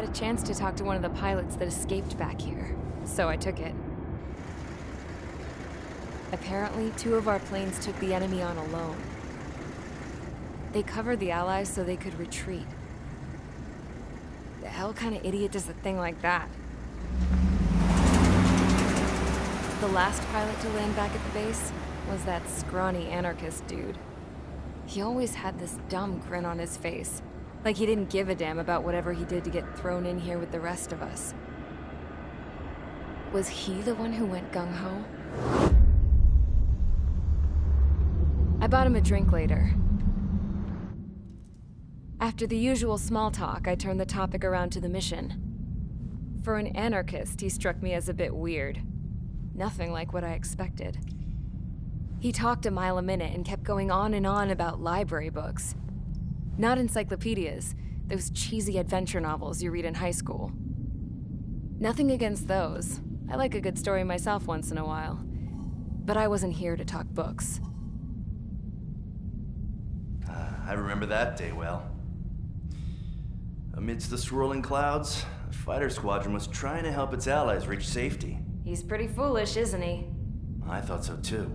had a chance to talk to one of the pilots that escaped back here, so I took it. Apparently, 2 of our planes took the enemy on alone. They covered the Allies so they could retreat. The hell kind of idiot does a thing like that? The last pilot to land back at the base was that scrawny anarchist dude. He always had this dumb grin on his face, like he didn't give a damn about whatever he did to get thrown in here with the rest of us. Was he the one who went gung-ho? I bought him a drink later. After the usual small talk, I turned the topic around to the mission. For an anarchist, he struck me as a bit weird. Nothing like what I expected. He talked a mile a minute and kept going on and on about library books. Not encyclopedias, those cheesy adventure novels you read in high school. Nothing against those. I like a good story myself once in a while. But I wasn't here to talk books. I remember that day well. Amidst the swirling clouds, the fighter squadron was trying to help its allies reach safety. He's pretty foolish, isn't he? I thought so too.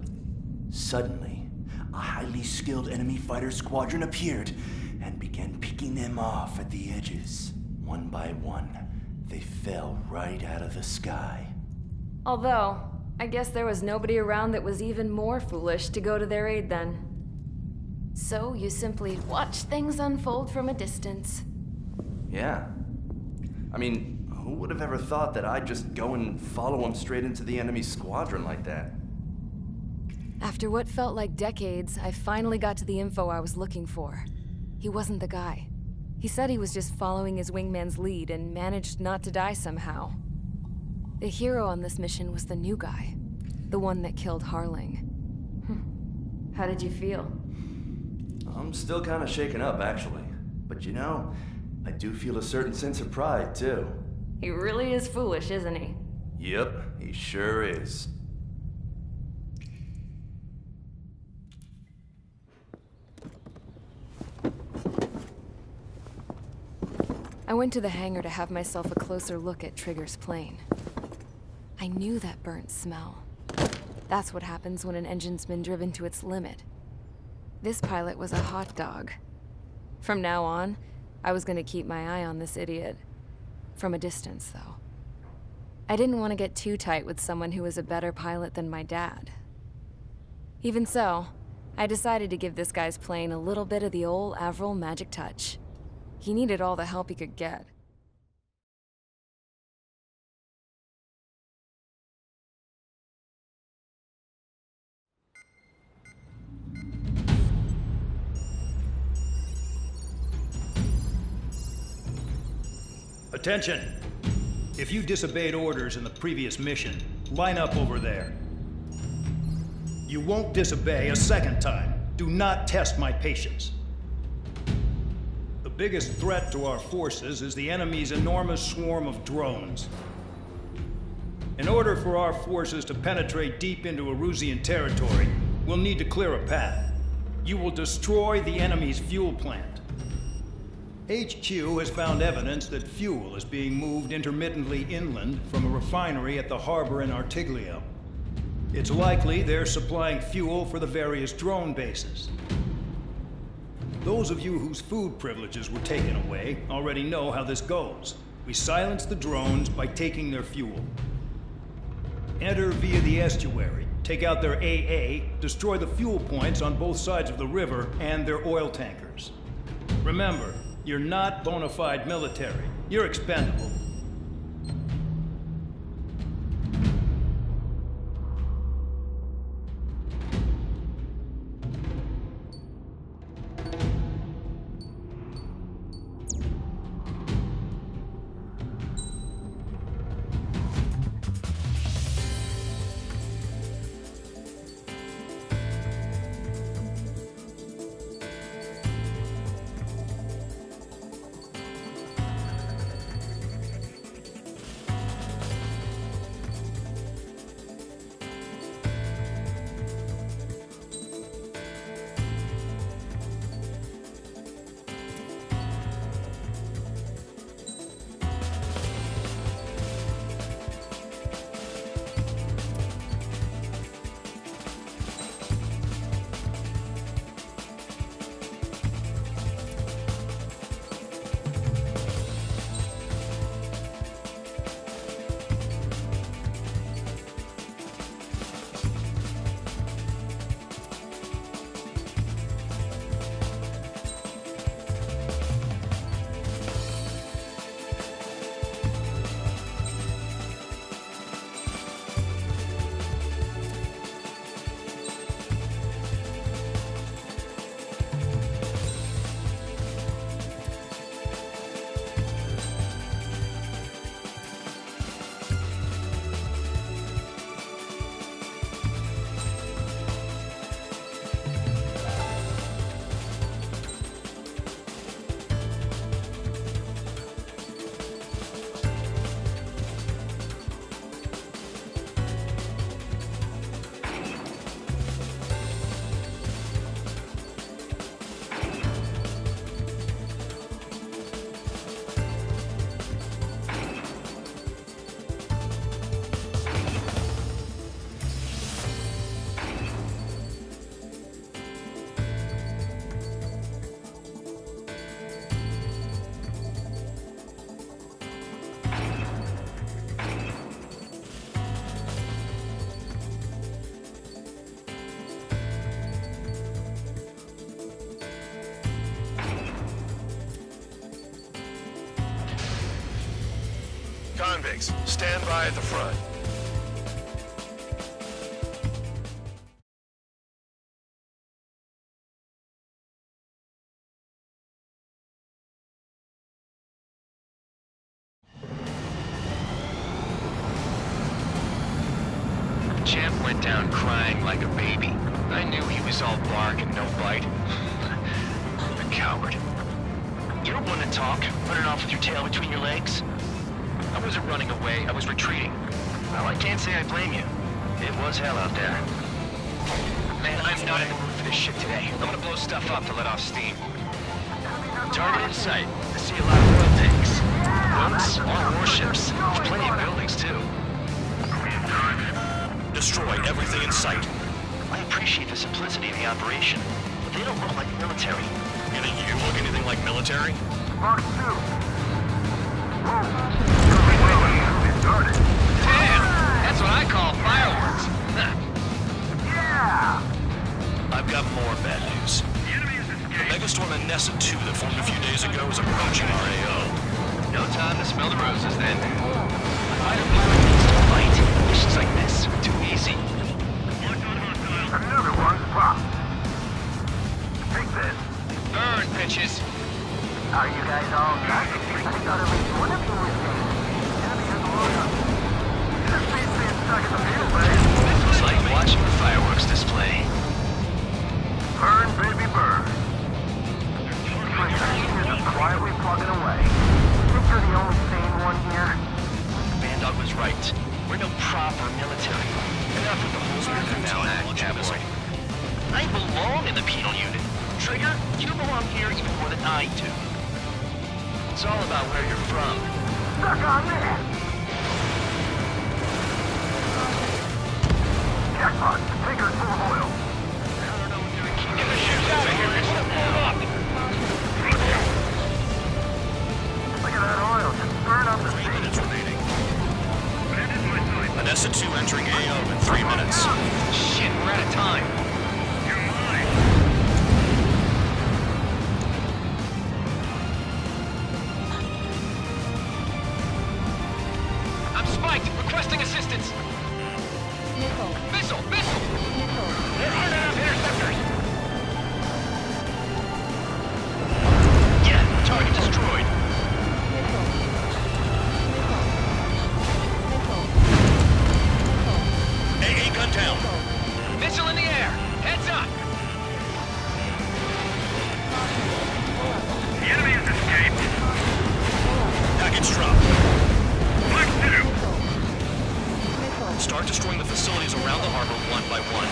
Suddenly, a highly skilled enemy fighter squadron appeared and began picking them off at the edges. One by one, they fell right out of the sky. Although, I guess there was nobody around that was even more foolish to go to their aid then. So you simply watch things unfold from a distance. Yeah. I mean, who would have ever thought that I'd just go and follow him straight into the enemy squadron like that? After what felt like decades, I finally got to the info I was looking for. He wasn't the guy. He said he was just following his wingman's lead and managed not to die somehow. The hero on this mission was the new guy. The one that killed Harling. How did you feel? I'm still kind of shaken up, actually. But you know, I do feel a certain sense of pride, too. He really is foolish, isn't he? Yep, he sure is. I went to the hangar to have myself a closer look at Trigger's plane. I knew that burnt smell. That's what happens when an engine's been driven to its limit. This pilot was a hot dog. From now on, I was gonna keep my eye on this idiot. From a distance, though. I didn't want to get too tight with someone who was a better pilot than my dad. Even so, I decided to give this guy's plane a little bit of the old Avril magic touch. He needed all the help he could get. Attention! If you disobeyed orders in the previous mission, line up over there. You won't disobey a second time. Do not test my patience. The biggest threat to our forces is the enemy's enormous swarm of drones. In order for our forces to penetrate deep into Erusian territory, we'll need to clear a path. You will destroy the enemy's fuel plant. HQ has found evidence that fuel is being moved intermittently inland from a refinery at the harbor in Artiglio. It's likely they're supplying fuel for the various drone bases. Those of you whose food privileges were taken away already know how this goes. We silence the drones by taking their fuel. Enter via the estuary, take out their AA, destroy the fuel points on both sides of the river and their oil tankers. Remember, you're not bona fide military. You're expendable. convicts. Stand by at the front. Champ went down crying like a baby. I knew he was all bark and no bite. A coward. You don't want to talk, running off with your tail between your legs? I wasn't running away, I was retreating. Well, I can't say I blame you. It was hell out there. Man, I'm not in the mood for this shit today. I'm gonna blow stuff up to let off steam. Target in sight. I see a lot of oil tanks. Boats, all warships. There's plenty of buildings, too. Destroy everything in sight. I appreciate the simplicity of the operation, but they don't look like military. You think you look anything like military? Damn! That's what I call fireworks. I've got more bad news. The megastorm at Nessa 2 that formed a few days ago is approaching our AO. No time to smell the roses then. Fighter pilot needs to fight. Missions like this are too easy. Another one's popped. Take this. Burn, bitches. Are you guys all done? I thought at least one of you was dead. Enemy has loaded up. This space being stuck in the field, buddy. It's like watching a fireworks display. Burn, baby, burn. Here's just quietly plugging away. Think you're the only sane one here? Bandog was right. We're no proper military. Enough with the whole spirit now, cowboy. I belong in the penal unit. Trigger, you belong here even more than I do. It's all about where you're from. Stuck on that. Jackpot. Taker's full of oil. I don't know what you're keeping the shoes out of here. Pull up. Look at that oil. Just burn up the 3 sea. minutes remaining. Nessa 2 entering AO in 3 minutes. Shit, we're out of time. I'm spiked. Requesting assistance. Missile! Missile! They're hard enough interceptors. Yeah, target destroyed. AA gun down. Missile in the air. Heads up. The enemy has escaped. Package drop. Black 2. Start destroying the facilities around the harbor one by one.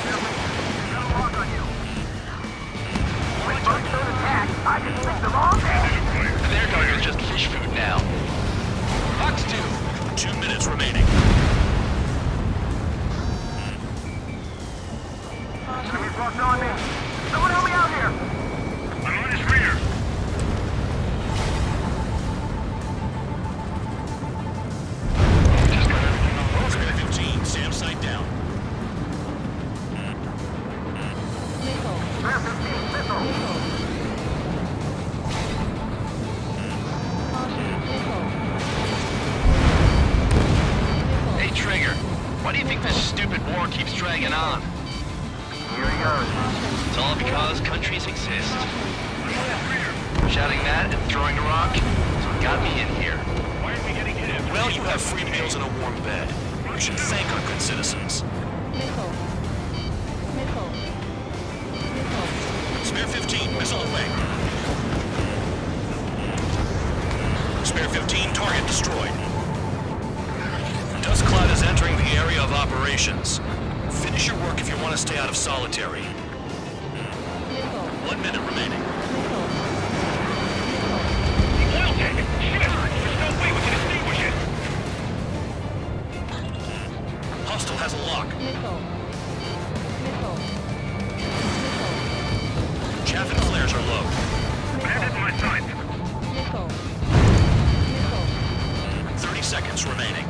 Got a lock on you. When bugs don't attack, I can stick them all day. Their cargo's just fish food now. Fox 2. 2 minutes remaining. Enemy's locked on me. Someone help me out here. I'm on his rear. Spare 15, SAM site down. Spare 15, missile. Hey, Trigger. Why do you think this stupid war keeps dragging on? Here he goes. It's all because countries exist. Shouting that and throwing a rock is what got me in here. Why aren't we getting hit? Well, you have free meals and a warm bed. You should thank our good citizens. Spare 15, missile away. Spare 15, target destroyed. Dust cloud is entering the area of operations. Finish your work if you want to stay out of solitary. 1 minute remaining. Oil tank! Shit! There's no way we can extinguish it! Hostile has a lock. Chaff and flares are low. Bandit in my sight. 30 seconds remaining.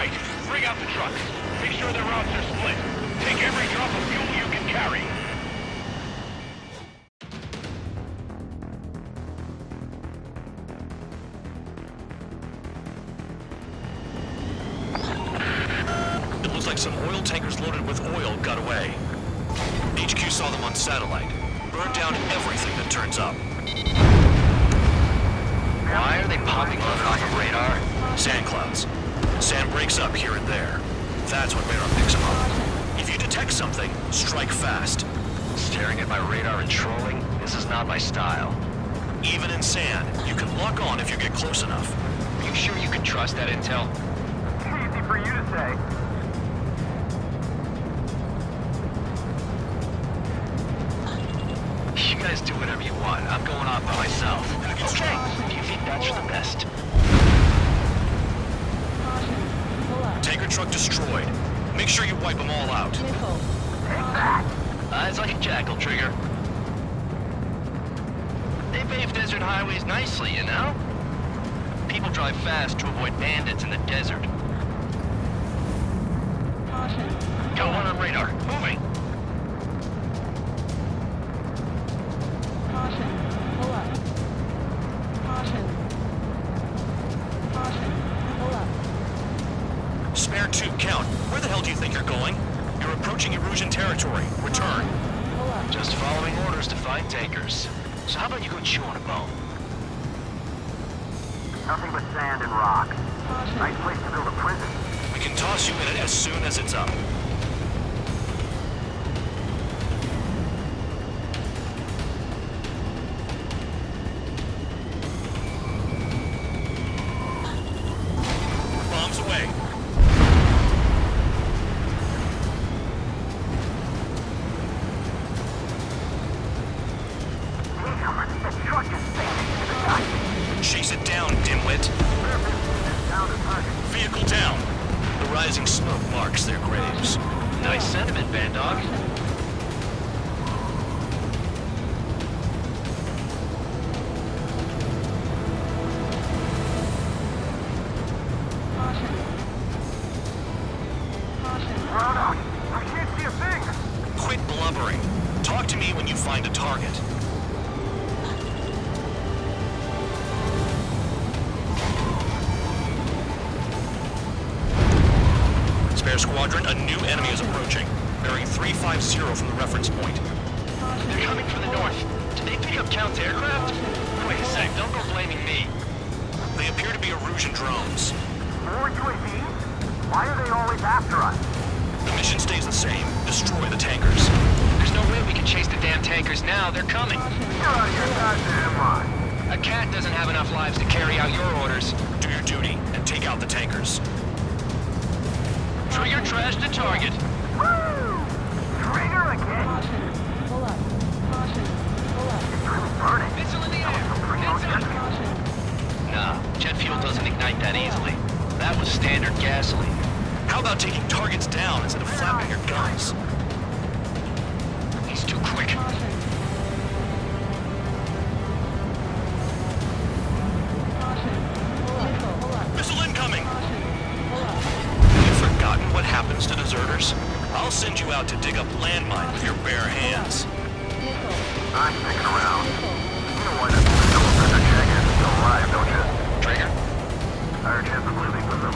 right. Bring out the trucks. Make sure their routes are split. Take every drop of fuel you can carry. It looks like some oil tankers loaded with oil got away. HQ saw them on satellite. Burned down everything that turns up. Why are they popping up off the radar? Sand clouds. Sand breaks up here and there. That's what radar picks them up. If you detect something, strike fast. Staring at my radar and trolling? This is not my style. Even in sand, you can lock on if you get close enough. Are you sure you can trust that intel? Easy for you to say. You guys do whatever you want. I'm going off by myself. Okay, if you think that's for the best. Tanker truck destroyed. Make sure you wipe them all out. Eyes like a jackal, Trigger. They pave desert highways nicely, you know? People drive fast to avoid bandits in the desert. Got one on radar. Moving. Spare two, count. Where the hell do you think you're going? You're approaching Erusian territory. Return. Just following orders to find tankers. So how about you go chew on a bone? Nothing but sand and rock. Nice place to build a prison. We can toss you in it as soon as it's up. Bombs away. Damn, that truck is sinking to the dust. Chase it down, dimwit. Down to target. Vehicle down. The rising smoke marks their graves. Nice sentiment, Bandog. Round I can't see a thing. Quit blubbering. Talk to me when you find a target. Spare squadron, a new enemy is approaching. Bearing 350 from the reference point. They're coming from the north. Did they pick up Count's aircraft? Wait a sec, don't go blaming me. They appear to be Erusian drones. More UAVs? Why are they always after us? The mission stays the same. Destroy the tankers. There's no way we can chase the damn tankers now. They're coming. You're out of your goddamn mind. A cat doesn't have enough lives to carry out your orders. Do your duty and take out the tankers. Trigger trash the target. Woo! Trigger again? It's really burning. Missile in the air. Pretty much Nah, jet fuel doesn't ignite that easily. That was standard gasoline. How about taking targets down instead of flapping your guns? He's too quick. Missile incoming! You've forgotten what happens to deserters? I'll send you out to dig up landmine with your bare hands. I'm sticking around. You know why this Philip Jackass is still alive, don't you? Trigger? Higher chance of living with them.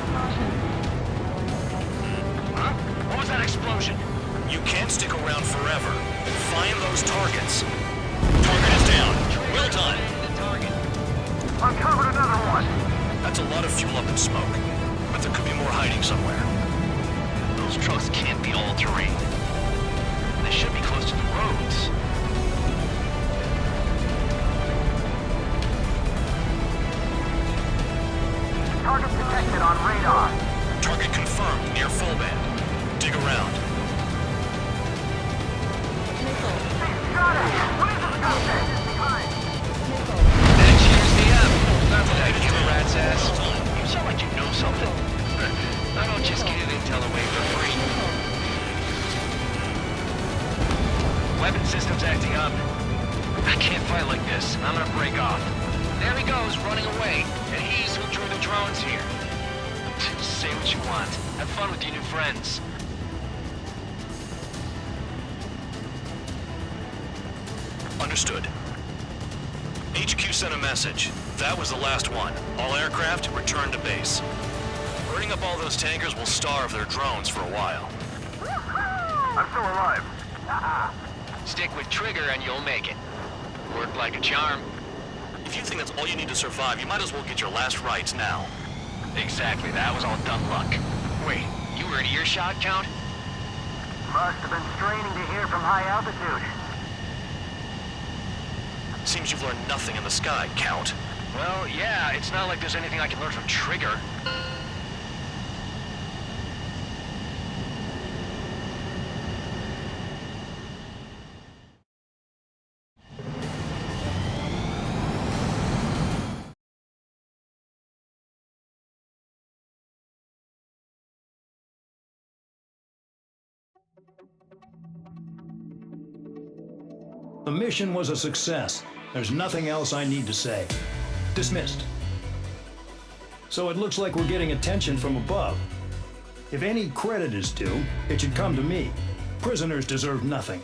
Huh? What was that explosion? You can't stick around forever. Find those targets. Target is down. Well done. The target. Uncovered another one. That's a lot of fuel up in smoke. But there could be more hiding somewhere. Those trucks can't be all terrain. They should be close to the roads. Target detected on radar. Target confirmed near full band. Dig around. Shot at! What is this goddamn behind? That cheers me up. Not that I give a rat's ass. You sound like you know something. I don't just give intel away for free. Weapon system's acting up. I can't fight like this. I'm gonna break off. There he goes, running away. And he's who drew the drones here. Say what what you want. Have fun with your new friends. Understood. HQ sent a message. That was the last one. All aircraft return to base. Burning up all those tankers will starve their drones for a while. I'm still alive. Stick with Trigger and you'll make it. Work like a charm. If you think that's all you need to survive, you might as well get your last rites now. Exactly, that was all dumb luck. Wait, you were in earshot, Count? Must have been straining to hear from high altitude. Seems you've learned nothing in the sky, Count. Well, yeah, it's not like there's anything I can learn from Trigger. The mission was a success. There's nothing else I need to say. Dismissed. So it looks like we're getting attention from above. If any credit is due, it should come to me. Prisoners deserve nothing.